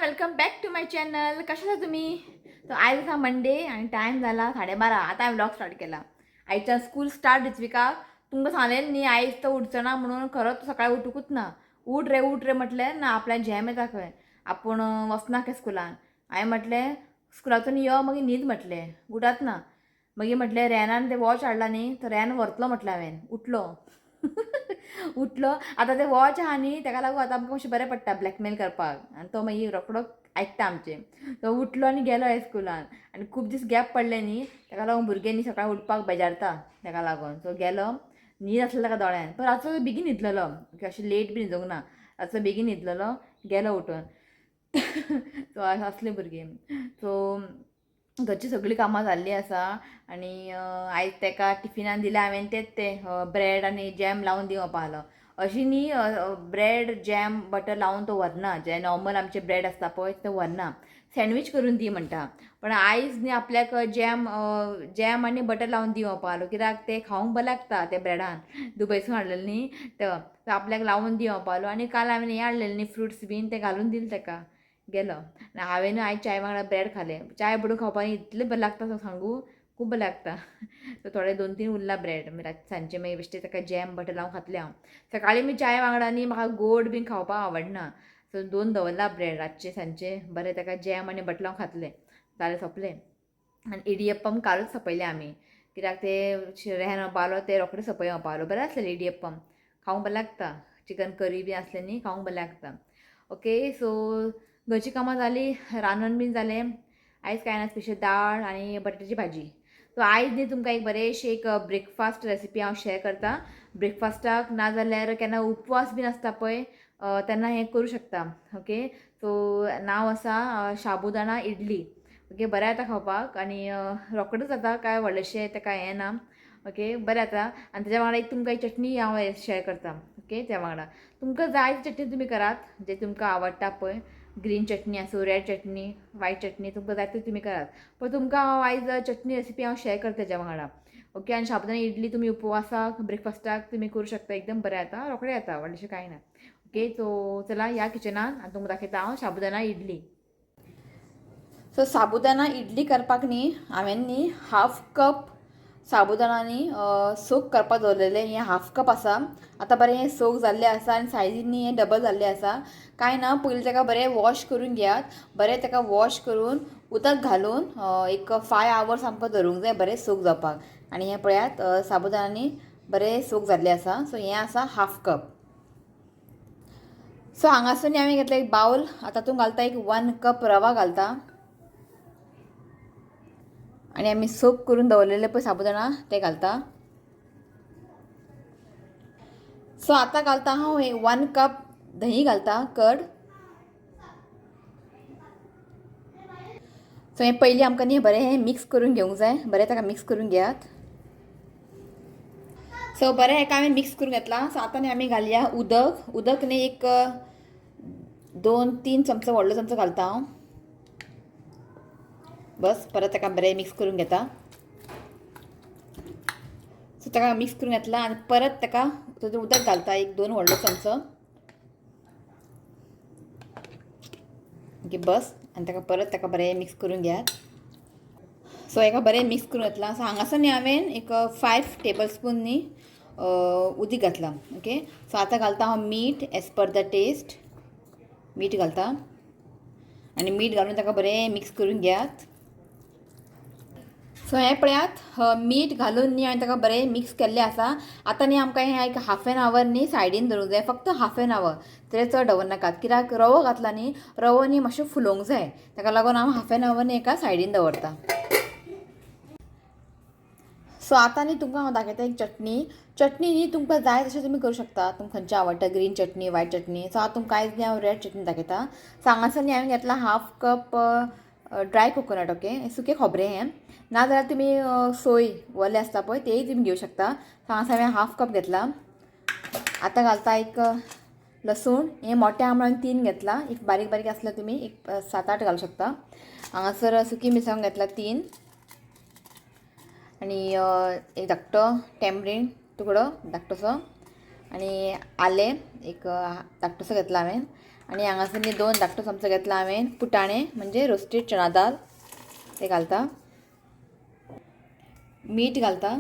Welcome back to my channel. कशा आहात तुम्ही? तर आज हा मंडे आणि टाइम झाला 12:30. आता हांवें व्लॉग स्टार्ट केला. आईचा स्कूल स्टार्ट रित्विका. तुमकां सांगलें न्ही आयज तो उठचो ना म्हणून. खरोच सकाळी उठूकूच ना. उठ रे म्हटलें ना. आपल्याक झॅम येता खंय, आपूण वचना खंय स्कुलान. हांवें म्हटलें स्कुलाचून यो मागीर न्हीद म्हटलें. उठत ना. मागीर म्हटलें रॅनान तें वॉच हाडला न्ही तो रॅन व्हरतलो म्हटलें हांवें. उठलो. उठलो. आतां तें वॉच आहा न्ही ताका लागून आतां आमकां मातशें बरें पडटा ब्लॅकमेल करपाक. आनी तो मागीर रोखडो आयकता आमचें. तो उठलो आनी गेलो हें स्कुलान. आनी खूब दीस गॅप पडले न्ही ताका लागून भुरगे न्ही सकाळीं उठपाक बेजारता ताका लागून. सो गेलो. न्हीद आसलें ताका दोळ्यान. पण रातचो बेगीन न्हिदलेलो. अशें लेट बी न्हिदूंक ना. रातचो बेगीन न्हिदलेलो. गेलो उठून. सो असलीं भुरगीं. सो घरची सगळीं कामां जाल्लीं आसा. आनी आयज ताका टिफिनान दिलें हांवें तें ब्रेड आनी जॅम लावन दिवप आहलो. अशी न्ही ब्रेड जॅम बटर लावन तो व्हरना. जे नॉर्मल आमचे ब्रेड आसता पळय ते व्हरना. सँडवीच करून दी म्हणटा. पण आयज न्ही आपल्याक जॅम आनी बटर लावन दिवप आहलो. कित्याक तें खावंक बरें लागता तें ब्रेडान. दुबयसून हाडलेलें न्ही तो आपल्याक लावन दिवप आहलो. आनी काल हांवें हें हाडलेलें न्ही फ्रुट्स बीन ते घालून दिले ताका. गेलो. हांवें आयज चाय वांगडा ब्रेड खालें. चाय बडू खावपाक इतलें बरें लागता सांगू. खूब बरें लागता. सो थोडे 2-3 उरला ब्रेड. सांजचे मागीर बेश्टें ताका जॅम बटर लावन खातलें हांव. सकाळीं मी चाय वांगडा न्ही म्हाका गोड बीन खावपाक आवडना. सो 2 दवरला ब्रेड रातचे सांजचे बरें ताका जॅम आनी बटर लावन खातलें. जालें सोंपलें. आनी इडियप्पम कालूच सोंपयलें आमी. कित्याक ते रेहन पावलो ते रोखडें सोंपय पावलो. बरें आसलेलें इडियप्पम. खावंक बरें लागता. चिकन करी बी आसलें न्ही खावंक बरें लागता. ओके. सो घरचीं कामां जालीं. रांदून बीन जालें. आयज कांय ना स्पेशल दाळ आनी बटाट्याची भाजी. सो आयज न्ही तुमकां एक बरेंशी एक ब्रेकफास्ट रेसिपी हांव शेअर करतां. ब्रेकफास्टाक नाजाल्यार केन्ना उपवास बीन आसता पळय तेन्ना हें करूं शकता. ओके. सो नांव आसा शाबुदाना इडली. ओके. बरें जाता खावपाक आनी रोखडेंच जाता. कांय व्हडलेंशें ताका हें ना. ओके. बरें जाता. आनी तेज्या वांगडा एक तुमकां एक चटणी हांव शेअर करतां. ओके. त्या वांगडा तुमकां जाय ती चटणी तुमी करात. जे तुमकां आवडटा पळय. ग्रीन चटणी आसूं, रेड चटणी, व्हायट चटणी तुमकां जाय ती तुमी करात. पण तुमकां हांव आयज चटणी रेसिपी हांव शेअर करता तेज्या वांगडा. ओके. आनी शाबुदाना इडली तुमी उपवासाक ब्रेकफास्टाक तुमी करूं शकता. एकदम बरें जाता. रोखडें जाता. व्हडलेंशें कांय ना. ओके. सो चला या किचनान आनी तुमकां दाखयता हांव शाबुदाना इडली. सो साबुदाना इडली करपाक न्ही हांवें न्ही हाफ कप साबुदाणा न्ही सोक करपाक दवरलेलें. हें हाफ कप आसा. आतां बरें हें सोक जाल्लें आसा आनी सायजीन न्ही हें डबल जाल्लें आसा. कांय ना पयलीं ताका बरें वॉश करून घेयात. बरें ताका वॉश करून उदक घालून एक 5 hours आमकां धरूंक जाय बरें सोक जावपाक. आनी हें पळयात साबुदाणा न्ही बरें सोक जाल्लें आसा. सो हें आसा हाफ कप. सो हांगासर न्ही हांवें घेतला एक बावल. तातूंत घालता एक 1 cup रवा घालता. आनी आमी सोक करून दवरलेले पळय साबुदाणा ते घालता. सो आतां घालता हांव 1 cup दही घालता कर्ड. सो हें पयलीं आमकां न्ही बरें हें मिक्स करून घेवंक जाय. बरें ताका मिक्स करून घेयात. सो बरें हेका हांवें मिक्स करून घेतलां. सो आतां न्ही आमी घालया उदक. उदक न्ही एक 2-3 चमचो व्हडलो चमचो घालता हांव. बस परत ताका बरें मिक्स करून घेता. सो ताका मिक्स करून घेतला आनी परत ताका उदक घालता एक 2 व्हडलो चमचो. ओके बस आनी ताका परत ताका बरें मिक्स करून घेयात. सो हेका बरें मिक्स करून घेतलां. सो हांगासर न्ही हांवें एक 5 tablespoon न्ही उदीक घातलां. ओके. सो आतां घालता हांव मीठ एज पर द टेस्ट. मीठ घालता आनी मीठ घालून ताका बरें मिक्स करून घेयात. सो हें पळयात मीठ घालून न्ही हांवें ताका बरें मिक्स केल्लें आसा. आतां न्ही आमकां हें एक 1/2 an hour न्ही सायडीन दवरूंक जाय. फक्त 1/2 an hour. तें चड दवरनाकात. कित्याक रवो घातला न्ही रवो न्ही मातशें फुलोवंक जाय. ताका लागून हांव 1/2 an hour न्ही एका सायडीन दवरता. सो आतां न्ही तुमकां हांव दाखयता एक चटणी. चटणी न्ही तुमकां जाय तशें तुमी करूं शकता. तुमकां खंयची आवडटा ग्रीन चटणी, व्हायट चटणी. सो हांव तुमकां आयज न्ही हांव रेड चटणी दाखयता. सो हांगासर न्ही हांवें घेतला 1/2 cup ड्राय कोकोनट. ओके. सुकें खोबरें हें. नाजाल्यार तुमी सोय वलें आसता पळय तेंय तुमी घेवं शकता. सो हांगासर हांवें 1/2 cup घेतला. आतां घालता एक लसूण. हें मोठें आहा म्हणून 3 घेतला. एक बारीक बारीक आसल्यार तुमी एक 7-8 घालूं शकता. हांगासर सुकी मिरसांग घेतला 3 आनी एक धाकटो टॅमरीन तुकडो धाकटोसो आनी आलें एक धाकटोसो घेतला हांवें आणि हांगासर मी 2 धाकटो चमचो घेतला हांवें पुटाणे म्हणजे रोस्टेड चणा दाल ते घालता. मीठ घालता.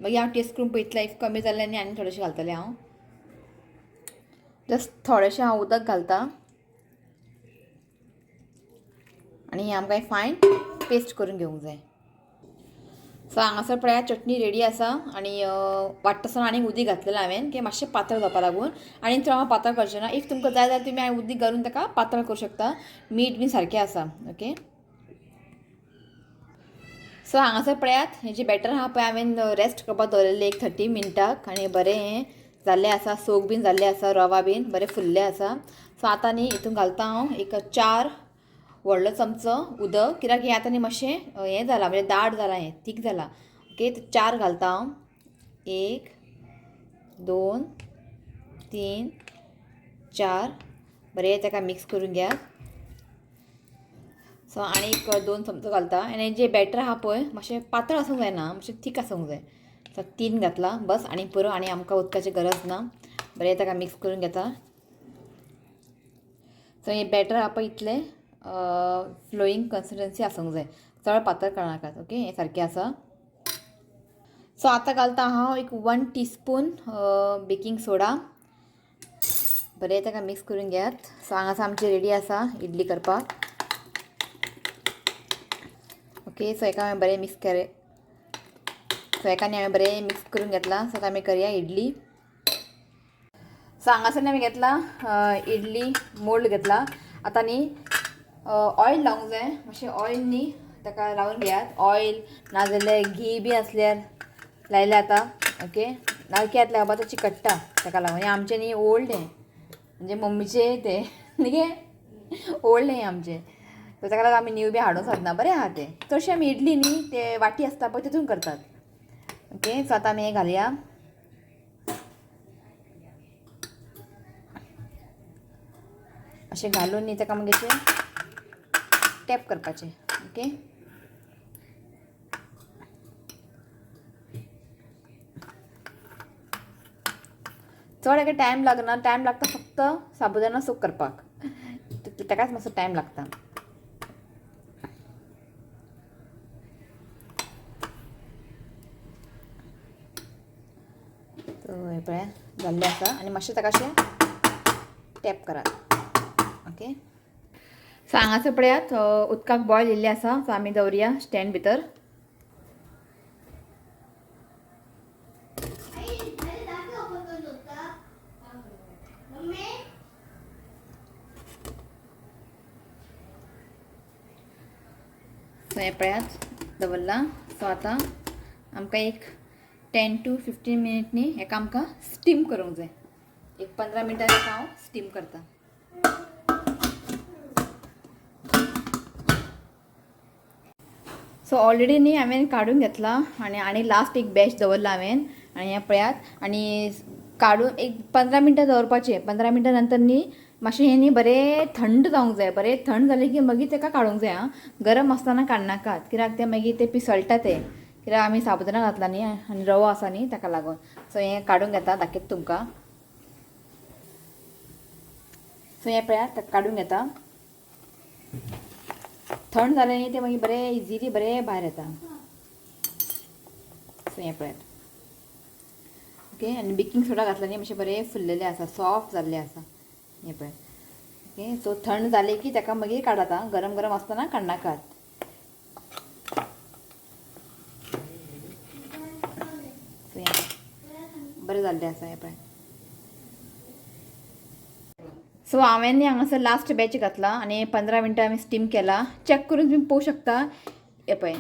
मागीर हांव टेस्ट करून पळयतलें इफ कमी जालें आनी थोडेंशें घालतलें हांव. जस्ट थोडेंशें हांव उदक घालता आनी आमकां फायन पेस्ट करून घेवंक जाय. सो हांगासर पळयात चटणी रेडी आसा आनी वाट्टसर आनीक उदीक घातलेलें हांवें की मातशें पातळ जावपा लागून. आनी चड हांव पातळ करचें ना. इफ तुमकां जाय जाल्यार तुमी उदीक घालून ताका पातळ करूं शकता. मीठ बी सारकें आसा. ओके. सो हांगासर पळयात हेजें बॅटर आहा पळय हांवें रेस्ट करपाक दवरलेलें 30 मिनटाक आनी बरें हें जाल्लें आसा. सोक बीन जाल्लें आसा. रवा बीन बरें फुल्लें आसा. सो आतां न्ही हितून घालता हांव एक 4 व्हडलो चमचो उदक कित्याक हें आतां न्ही मातशें हें जालां म्हणजे दाट जालां हें थीक जालां. ओके. 4 घालता हांव. 1 2 3 4 बरें ताका मिक्स करून घ्या. सो आनी 2 चमचो घालता आनी जें बॅटर आहा पळय मातशें पातळ आसूंक जायना मातशें थीक आसूंक जाय. सो 3 घातला बस आनी पुरो आनी आमकां उदकाची गरज ना. बरें ताका मिक्स करून घेता. सो हें बॅटर आहा पळय इतलें फ्लोईंग कन्सिस्टन्सी आसूंक जाय. चड पातळ करनाकात. ओके. हें सारकें आसा. सो आतां घालता हांव एक 1 टीस्पून बेकिंग सोडा. बरें ताका मिक्स करून घेयात. सो हांगासर आमची रेडी आसा इडली करपाक. ओके. सो हेका हांवें बरें मिक्स केलें. सो हेका हांवें बरें मिक्स करून घेतला. सो आतां आमी करया इडली. सो हांगासर हांवें घेतला इडली मोल्ड घेतला. आतां न्ही ऑयल लावंक जाय. मातशें ऑयल न्ही ताका लावन घेयात. ऑयल नाजाल्यार घी बी आसल्यार लायलें आतां. ओके. नाजाल्यार कित्याक लावपा तो चिकट्टा ताका लागून. हें आमचें न्ही ओल्ड हें म्हणजे मम्मीचें तें न्ही ओल्ड हें आमचें. सो ताका लागून आमी न्यू बी हाडूंक सोदना. बरें आहा तें. चडशें आमी इडली न्ही ते वाटी आसता पळय तितून करतात. ओके. सो आतां आमी हें घालया. अशें घालून न्ही ताका मागीर टॅप करपाचें. ओके. चड हेका टायम लागना. टायम लागता फक्त साबुदाणा सूक करपाक. ताकाच मातसो टायम लागता. सो हें पळय जाल्लें आसा आनी मातशें ताका अशें टॅप करात. ओके. सो हांगासर पळयात उदकाक बॉयल येयल्लें आसा. सो आमी दवरया स्टँड भितर. सो हें पळयात दवरला. सो आतां आमकां एक 10 to 15 मिनीट न्ही हेका आमकां स्टीम करूंक जाय. एक 15 मिनटां हेका हांव स्टीम करता. सो ऑलरेडी न्ही हांवें काडून घेतला आनी लास्ट एक बॅच दवरला हांवें आनी हें पळयात आनी काडून एक 15 मिनटां दवरपाचें. 15 मिनटां नंतर न्ही मातशें हें न्ही बरें थंड जावंक जाय. बरें थंड जालें की मागीर ताका काडूंक जाय. गरम आसतना काडनाकात कित्याक तें मागीर तें पिसळटा तें कित्याक आमी साबुदाणा घातला न्ही आनी रवो आसा न्ही ताका लागून. सो हें काडून घेता दाखयता तुमकां. सो हें पळयात काडून घेता. थंड जालें न्ही तें मागीर बरें इजिली बरें भायर येता. सो हें पळयात. ओके. आनी बेकिंग सोडा घातला न्ही मातशें बरें फुल्लेलें आसा. सॉफ्ट जाल्लें आसा. हें पळय. ओके. सो थंड जालें की ताका मागीर काडात. गरम गरम आसतना काडनाकात. सो हें बरें जाल्लें आसा. हें पळय. सो हांवें न्ही हांगासर लास्ट बॅच घातला आनी 15 मिनटां हांवें स्टीम केला. चॅक करून तुमी पळोवंक शकता. हें पळय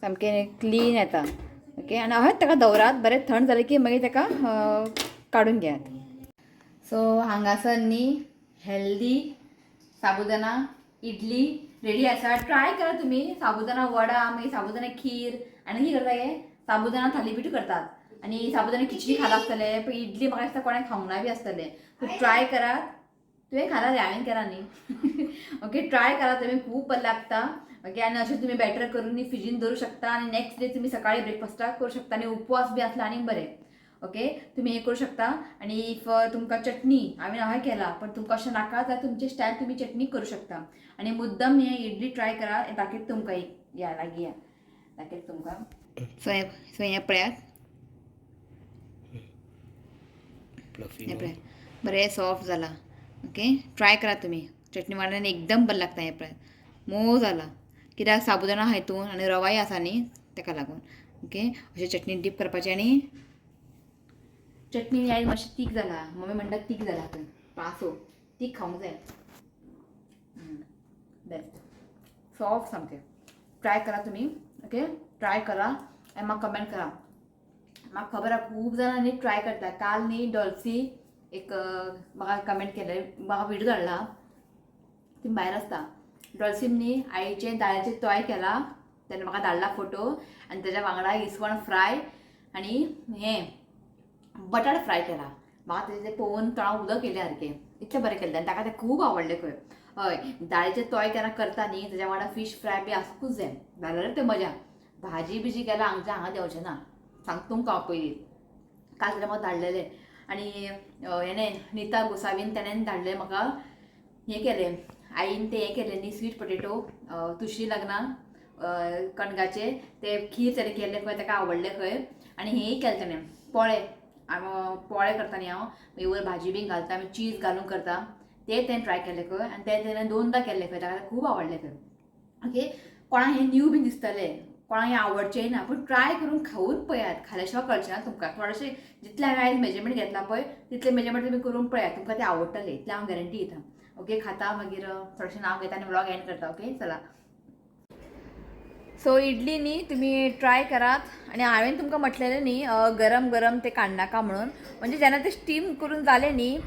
सामकें क्लीन येता. ओके. आनी हयच ताका दवरात. बरें थंड जालें की मागीर ताका काडून घेयात. सो हांगासर न्ही हेल्दी साबुदाणा इडली रेडी आसा. ट्राय करा तुमी. साबुदाणा वडा मागीर साबुदाणा खीर आनी कितें करता हे साबुदाणा थालीपीठ करतात आनी साबुदाणा खिचडी खाला आसतले. पण इडली म्हाका दिसता कोणें खावंक ना बी आसतलें. सो ट्राय करा. तुवें खाला रे हांवें केला न्ही. ओके. ट्राय करा तुमी. खूब बरें लागता. ओके. आनी अशें तुमी बॅटर करून फ्रिजीन दवरूं शकता आनी नेक्स्ट डे तुमी सकाळी ब्रेकफास्टाक करूं शकता आनी उपवास बी आसला आनी बरें. ओके तुम्ही हे करू शकता. आणि इफ तुमका चटणी हांवें हय केला पण तुमकां अशें नाका जाल्यार तुमचे स्टायल तुम्ही चटणी करू शकता. आणि मुद्दम हे इडली ट्राय करा, दाखयता तुमकां एक या लागीं या दाखयता तुमकां. सो हें पळयात, हे पळय बरें सॉफ्ट जाला. ओके ट्राय करा तुम्ही, चटणी वांगडान एकदम बरें लागता. हें पळय मोव जाला, कित्याक साबुदाणा आहा हितून आनी रवाय आसा न्ही तेका लागून. ओके अशें चटणी डीप करपाचें. आणि चटणी आयज मातशी तीख जाला, मम्मी म्हणटा तीख जाला खंय पासो, तीख खावंक जाय. बेस्ट सॉफ्ट सामकें. ट्राय करा तुम्ही. ओके ट्राय करा आनी म्हाका कमेंट करा. म्हाका खबर आहा खूब जाणां न्ही ट्राय करता. काल न्ही डॉल्सी एक म्हाका कमेंट केलें, म्हाका व्हिडिओ धाडला, ती भायर आसता. डॉल्सीन न्ही आईचे दाळ्याचे तोय केला, तेणें म्हाका धाडला फोटो. आनी तेज्या वांगडा इसवण फ्राय आनी हें बटाट फ्राय केला. म्हाका तेजें पळोवन तोंडां उदक येयलें सारकें, इतलें बरें केलें. आनी ताका तें खूब आवडलें खंय. हय दाळेचे तोय केन्ना करता न्ही तेज्या वांगडा फीश फ्राय बी आसूंकूच जाय, जाल्यार तें मजा. भाजी बिजी केल्यार हांगा देंवचें ना, सांगता तुमकां हांव पयलीं. काल तेणें म्हाका धाडलेलें. आनी हेणें नीता गोसावीन तेणें धाडलें म्हाका हें केलें, आईन तें हें केलें न्ही स्वीट पोटेटो तुळशी लग्नाक कणगाचे ते खीर तेणें केल्लें खंय, ताका आवडलें खंय. आनी हेंय केलें तेणें पोळे, पोळे करता न्ही हांव मागीर वयर भाजी बी घालता आमी चीज घालून करता, तें तेणें ट्राय केलें खंय. आनी तें तेणें 2दा केल्लें खंय, ताका खूब आवडलें खंय. ओके कोणाक हें न्यू बी दिसतलें, कोणाक हें आवडचेंय ना, पूण ट्राय करून खावून पळयात, खाल्या शिवाय कळचें ना तुमकां. थोडेशें जितलें हांवें आयज मेजरमेंट घेतला पळय तितलें मेजरमेंट तुमी करून पळयात, तुमकां तें आवडटलें, इतलें हांव गॅरंटी दिता. ओके खाता मागीर थोडेशें नांव घेता आनी व्लॉग एंड करता. ओके चला. सो इडली न्ही तुम्ही ट्राय करात. आणि हांवें तुमकां म्हटलेलें न्ही गरम गरम ते काडनाका म्हणून, म्हणजे जेन्ना ते स्टीम करून जालें न्ही,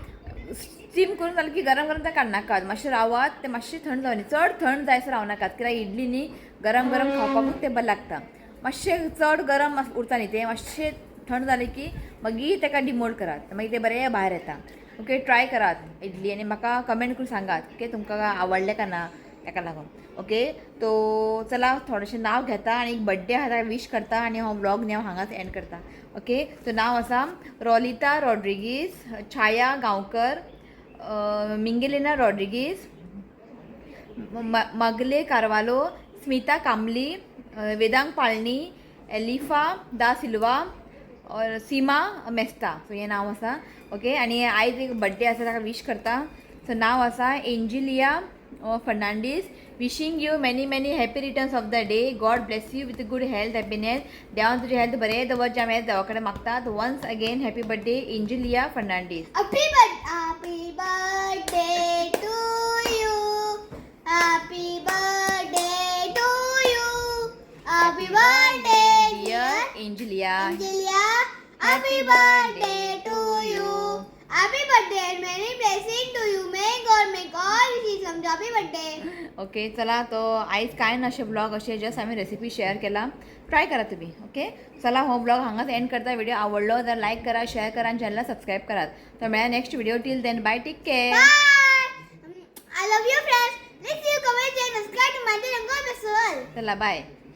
स्टीम करून जालें की गरम गरम ते काडनाकात, मातशें रावात, ते मातशें थंड जावनी, चड थंड जायसर रावनाकात, कित्याक इडली न्ही गरम गरम खावपाकूच ते बरें लागता. मातशें चड गरम उरता न्ही तें, मातशें थंड जालें की मागीर तेका डिमोल्ड करात, मागीर ते बरें भायर येता. ओके ट्राय करात इडली आनी म्हाका कमेंट करून सांगात ओके तुमकां आवडलें का ना ताका लागून. ओके तो चला थोडेशें नांव घेता आनी एक बड्डे आहा ताका विश करता आनी हांव व्लॉग न्ही हांव हांगाच एंड करता. ओके तो नांव आसा रोलिता रॉड्रिगीज, छाया गांवकर, मिंगेलिना रॉड्रिगीज, मगले कारवालो, स्मिता कामली, वेदांग पाळणी, एलिफा दा सिल्वा और सीमा मेस्ता. सो हें नांव आसा. ओके आनी आयज एक बड्डे आसा ताका विश करता. सो नांव आसा Angelia Fernandes. Wishing you many many happy returns of the day. God bless you with good health happiness. देवान तुजी हेल्थ बरें दवर जे आमी देवा कडेन मागतात. Once again happy birthday Angelia Fernandes. Happy birthday to you. Happy birthday to you. Happy birthday dear Angelia. Angelia. Happy birthday to you. Happy birthday and many blessings to you. May God make all wishes come true. Happy birthday. Okay चला तो आयज कांय ना अशें blog अशें just हांवें recipe share केला. Try करा तुम्ही. ओके चला हो ब्लॉग हांगाच एंड करता. व्हिडिओ आवडलो जाल्यार लाईक करा, शेअर करा आणि चॅनलला सबस्क्राईब करा. तर मेळ्या next video. Till then bye, take care. Bye. I love you friends. Please see you comment and subscribe to my channel. God bless you all. चला बाय.